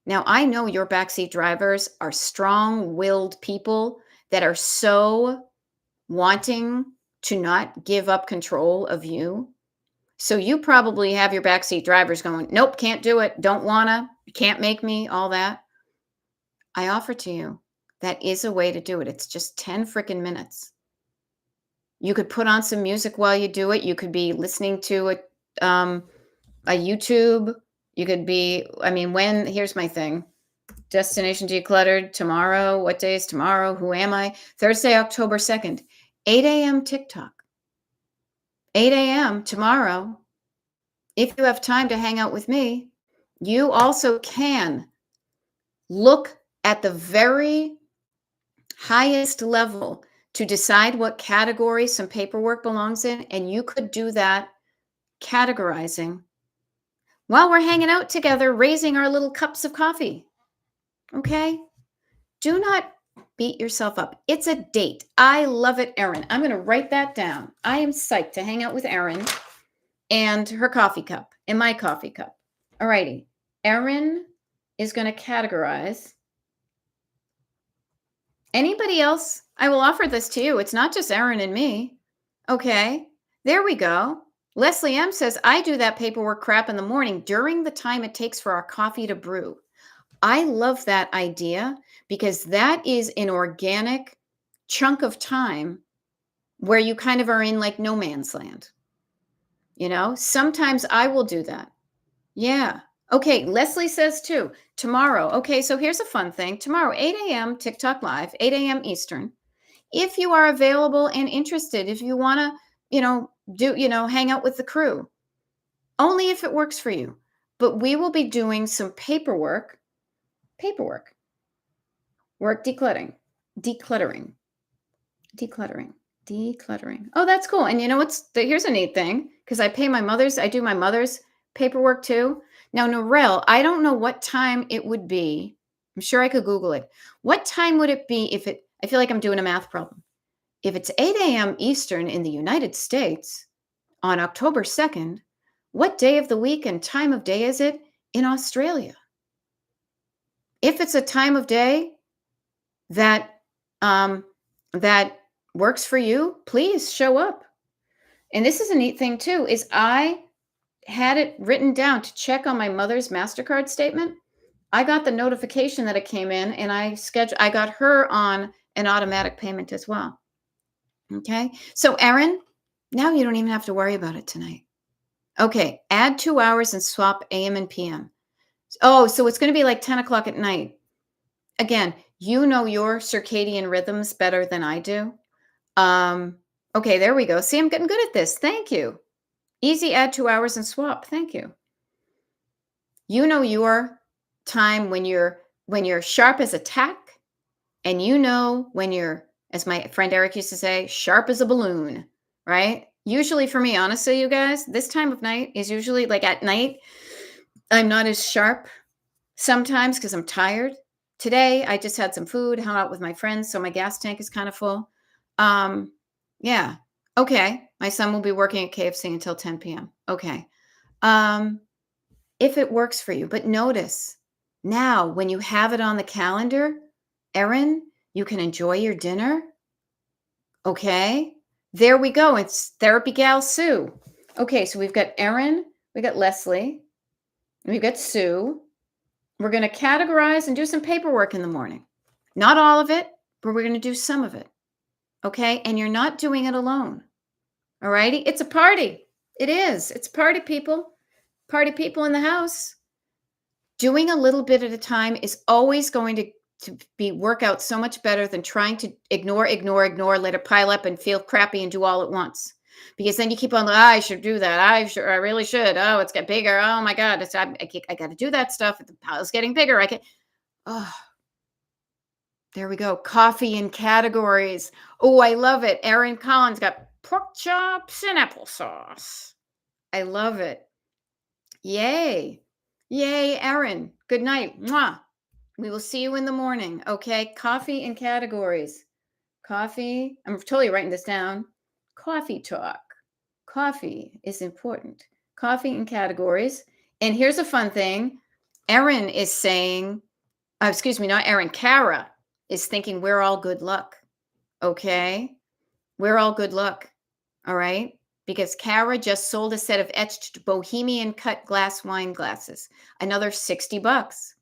Now, I know your backseat drivers are strong-willed people that are so wanting to not give up control of you. So you probably have your backseat drivers going, nope, can't do it, don't wanna, can't make me, all that. I offer to you, that is a way to do it. It's just 10 freaking minutes. You could put on some music while you do it. You could be listening to a YouTube. You could be, here's my thing. Destination Decluttered tomorrow. What day is tomorrow? Who am I? Thursday, October 2nd, 8 a.m. TikTok. 8 a.m. tomorrow. If you have time to hang out with me, you also can look at the very highest level to decide what category some paperwork belongs in, and you could do that categorizing while we're hanging out together, raising our little cups of coffee. Okay? Do not beat yourself up. It's a date. I love it, Erin. I'm going to write that down. I am psyched to hang out with Erin and her coffee cup and my coffee cup. All righty. Erin is going to categorize. Anybody else? I will offer this to you. It's not just Erin and me. Okay. There we go. Leslie M says, I do that paperwork crap in the morning during the time it takes for our coffee to brew. I love that idea because that is an organic chunk of time where you kind of are in like no man's land. Sometimes I will do that. Yeah. Okay. Leslie says too, tomorrow. Okay. So here's a fun thing. Tomorrow, 8 a.m. TikTok Live, 8 a.m. Eastern. If you are available and interested, if you want to, hang out with the crew, only if it works for you. But we will be doing some paperwork, work decluttering. Oh, that's cool. And here's a neat thing, because I do my mother's paperwork too. Now, Norel, I don't know what time it would be. I'm sure I could Google it. What time would it be I feel like I'm doing a math problem. If it's 8 a.m. Eastern in the United States on October 2nd, what day of the week and time of day is it in Australia? If it's a time of day that um, that works for you, please show up. And this is a neat thing too, is I had it written down to check on my mother's MasterCard statement. I got the notification that it came in and I got her on an automatic payment as well. Okay. So Erin, now you don't even have to worry about it tonight. Okay. Add 2 hours and swap AM and PM. Oh, so it's going to be like 10 o'clock at night. Again, you know your circadian rhythms better than I do. Okay, there we go. See, I'm getting good at this. Thank you. Easy add 2 hours and swap. Thank you. You know your time when you're sharp as a tack, and you know when you're, as my friend Eric used to say, sharp as a balloon, right? Usually for me, honestly, you guys, this time of night is usually like at night. I'm not as sharp sometimes because I'm tired. Today, I just had some food, hung out with my friends, so my gas tank is kind of full. Yeah. Okay. My son will be working at KFC until 10 p.m. Okay. Um, if it works for you, but notice now when you have it on the calendar, Erin, you can enjoy your dinner. Okay. There we go. It's Therapy Gal Sue. Okay. So we've got Erin, we got Leslie, we've got Sue. We're going to categorize and do some paperwork in the morning. Not all of it, but we're going to do some of it. Okay. And you're not doing it alone. All righty. It's a party. It is. It's party people. Party people in the house. Doing a little bit at a time is always going to be work out so much better than trying to ignore, let it pile up and feel crappy and do all at once. Because then you keep on, I should do that. I really should. Oh, it's got bigger. Oh my God. I got to do that stuff. The pile's getting bigger. Oh, there we go. Coffee in categories. Oh, I love it. Erin Collins got pork chops and applesauce. I love it. Yay. Yay, Erin. Good night. Mwah. We will see you in the morning. Okay. Coffee in categories. Coffee. I'm totally writing this down. Coffee talk. Coffee is important. Coffee in categories. And here's a fun thing. Erin is saying, excuse me, not Erin, Kara is thinking we're all good luck. Okay. We're all good luck. All right. Because Kara just sold a set of etched bohemian cut glass wine glasses. Another $60.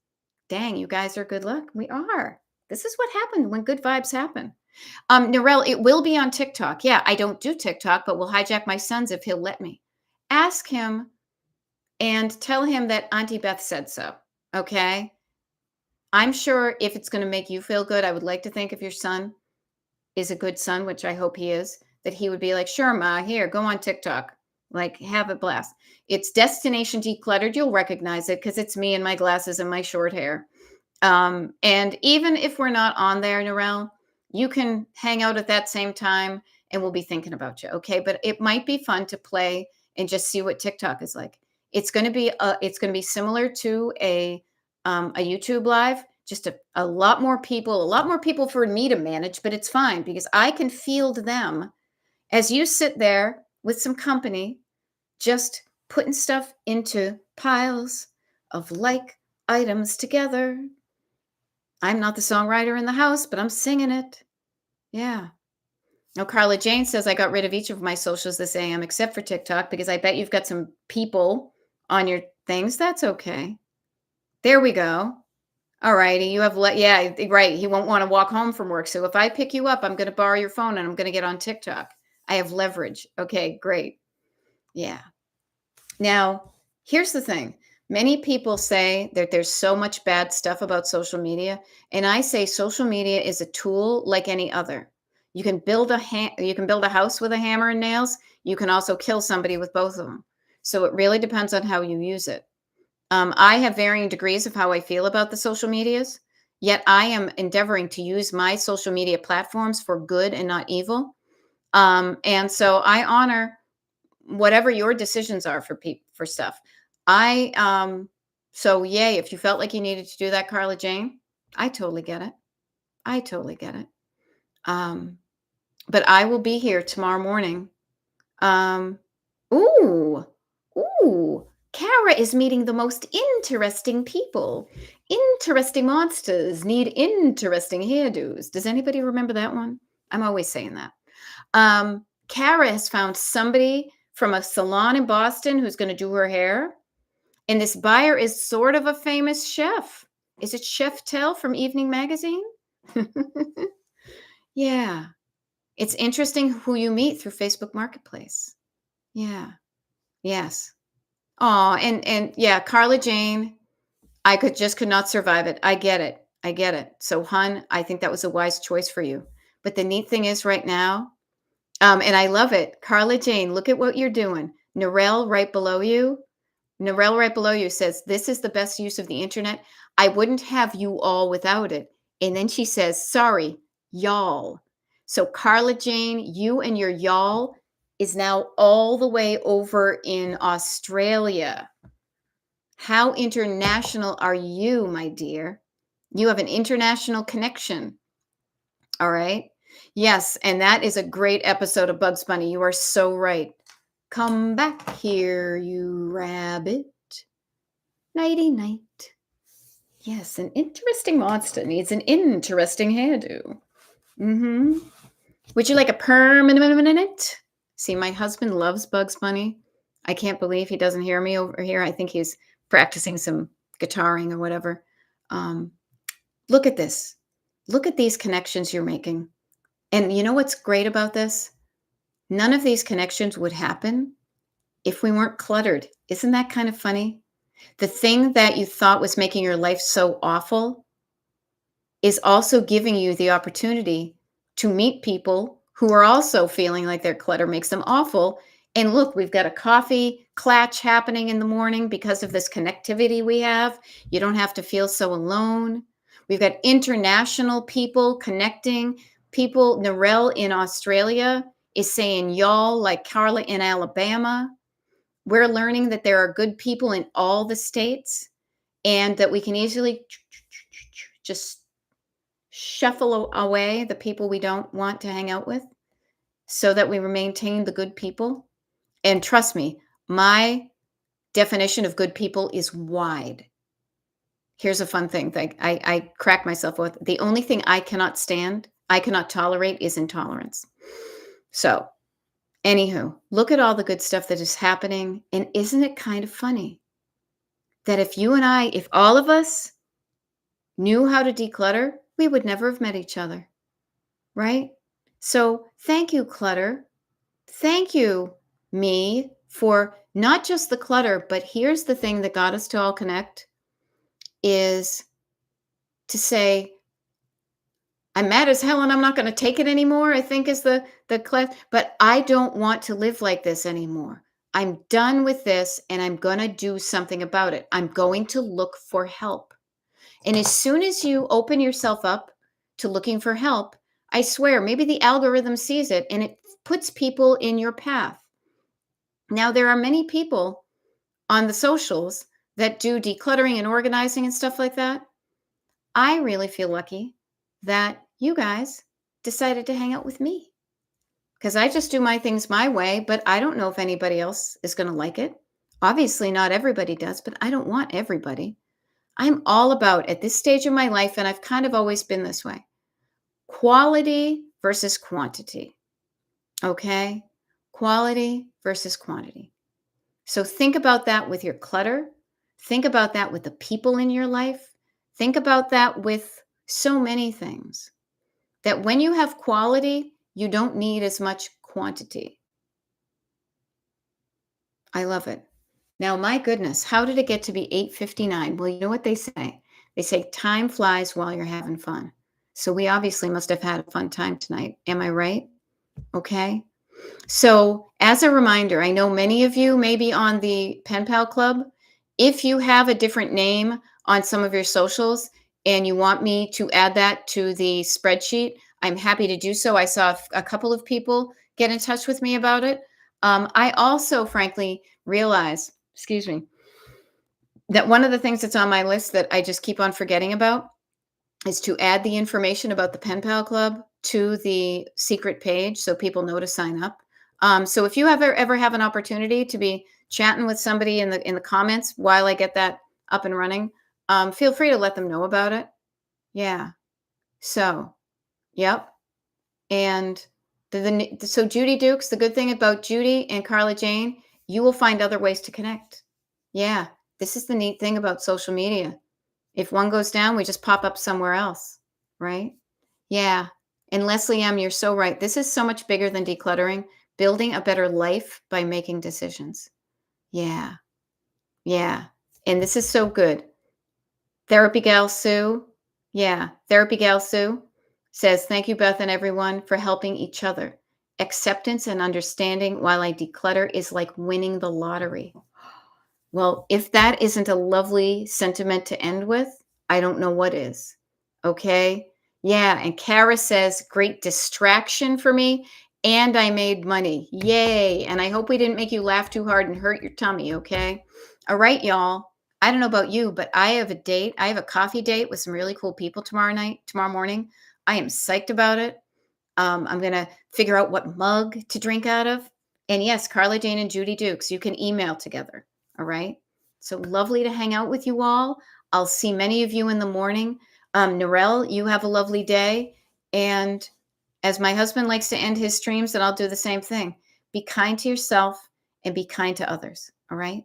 Dang, you guys are good luck. We are. This is what happened when good vibes happen. Narelle, it will be on TikTok. Yeah, I don't do TikTok, but we'll hijack my son's if he'll let me. Ask him and tell him that Auntie Beth said so. Okay. I'm sure if it's going to make you feel good, I would like to think if your son is a good son, which I hope he is, that he would be like, sure, Ma, here, go on TikTok. Like, have a blast. It's Destination Decluttered. You'll recognize it because it's me and my glasses and my short hair. And even if we're not on there, Narelle, you can hang out at that same time and we'll be thinking about you. Okay. But it might be fun to play and just see what TikTok is like. It's going to be similar to a YouTube live, just a lot more people for me to manage, but it's fine because I can field them as you sit there with some company, just putting stuff into piles of like items together. I'm not the songwriter in the house, but I'm singing it. Yeah. Oh, Carla Jane says I got rid of each of my socials this AM except for TikTok because I bet you've got some people on your things. That's okay. There we go. All righty. You have yeah, right. He won't want to walk home from work. So if I pick you up, I'm going to borrow your phone and I'm going to get on TikTok. I have leverage. Okay, great. Yeah. Now, here's the thing. Many people say that there's so much bad stuff about social media, and I say social media is a tool like any other. You can build a house with a hammer and nails. You can also kill somebody with both of them. So it really depends on how you use it. I have varying degrees of how I feel about the social medias, yet I am endeavoring to use my social media platforms for good and not evil. And so I honor whatever your decisions are for stuff. So yay, if you felt like you needed to do that, Carla Jane, I totally get it. I totally get it. But I will be here tomorrow morning. Um, ooh, ooh. Kara is meeting the most interesting people. Interesting monsters need interesting hairdos. Does anybody remember that one? I'm always saying that. Kara has found somebody from a salon in Boston who's going to do her hair. And this buyer is sort of a famous chef. Is it Chef Tell from Evening Magazine? Yeah. It's interesting who you meet through Facebook Marketplace. Yeah. Yes. Oh, and yeah, Carla Jane, I could not survive it. I get it. I get it. So, hun, I think that was a wise choice for you. But the neat thing is right now, and I love it. Carla Jane, look at what you're doing. Narelle right below you. Narelle right below you says, "This is the best use of the internet. I wouldn't have you all without it." And then she says, "Sorry, y'all." So Carla Jane, you and your y'all is now all the way over in Australia. How international are you, my dear? You have an international connection. All right. Yes, and that is a great episode of Bugs Bunny. You are so right. Come back here, you rabbit. Nighty night. Yes, an interesting monster needs an interesting hairdo. Mm-hmm. Would you like a permanent? See, my husband loves Bugs Bunny. I can't believe he doesn't hear me over here. I think he's practicing some guitaring or whatever. Um, Look at this. Look at these connections you're making. And you know what's great about this? None of these connections would happen if we weren't cluttered. Isn't that kind of funny? The thing that you thought was making your life so awful is also giving you the opportunity to meet people who are also feeling like their clutter makes them awful. And look, we've got a coffee clatch happening in the morning because of this connectivity we have. You don't have to feel so alone. We've got international people connecting. People, Narelle in Australia is saying y'all like Carla in Alabama. We're learning that there are good people in all the states and that we can easily just shuffle away the people we don't want to hang out with so that we maintain the good people. And trust me, my definition of good people is wide. Here's a fun thing that I crack myself with. The only thing I cannot stand, I cannot tolerate is intolerance. So, anywho, look at all the good stuff that is happening. And isn't it kind of funny that if all of us knew how to declutter, we would never have met each other, right? So thank you, clutter. Thank you, me, for not just the clutter, but here's the thing that got us to all connect is to say, I'm mad as hell and I'm not going to take it anymore, I think is the class. But I don't want to live like this anymore. I'm done with this and I'm going to do something about it. I'm going to look for help. And as soon as you open yourself up to looking for help, I swear, maybe the algorithm sees it and it puts people in your path. Now, there are many people on the socials that do decluttering and organizing and stuff like that. I really feel lucky that you guys decided to hang out with me because I just do my things my way, but I don't know if anybody else is going to like it. Obviously, not everybody does, but I don't want everybody. I'm all about, at this stage of my life, and I've kind of always been this way, quality versus quantity. Okay? Quality versus quantity. So think about that with your clutter. Think about that with the people in your life. Think about that with so many things. That when you have quality, you don't need as much quantity. I love it. Now, my goodness, how did it get to be 8:59? Well, you know what they say? They say time flies while you're having fun. So we obviously must have had a fun time tonight. Am I right? Okay. So, as a reminder, I know many of you may be on the Pen Pal Club. If you have a different name on some of your socials and you want me to add that to the spreadsheet, I'm happy to do so. I saw a couple of people get in touch with me about it. I also, frankly, realize, excuse me, that one of the things that's on my list that I just keep on forgetting about is to add the information about the Pen Pal Club to the secret page so people know to sign up. So if you ever have an opportunity to be chatting with somebody in the comments while I get that up and running, feel free to let them know about it. Yeah. So, yep. And so Judy Dukes, the good thing about Judy and Carla Jane, you will find other ways to connect. Yeah. This is the neat thing about social media. If one goes down, we just pop up somewhere else, right? Yeah. And Leslie M., you're so right. This is so much bigger than decluttering, building a better life by making decisions. Yeah. Yeah. And this is so good. Therapy Gal Sue. Yeah. Therapy Gal Sue says, thank you, Beth and everyone, for helping each other. Acceptance and understanding while I declutter is like winning the lottery. Well, if that isn't a lovely sentiment to end with, I don't know what is. Okay. Yeah. And Kara says, great distraction for me. And I made money. Yay. And I hope we didn't make you laugh too hard and hurt your tummy. Okay. All right, y'all. I don't know about you, but I have a date. I have a coffee date with some really cool people tomorrow morning. I am psyched about it. I'm going to figure out what mug to drink out of. And yes, Carla Jane and Judy Dukes, you can email together. All right. So lovely to hang out with you all. I'll see many of you in the morning. Narelle, you have a lovely day. And as my husband likes to end his streams, and I'll do the same thing. Be kind to yourself and be kind to others. All right.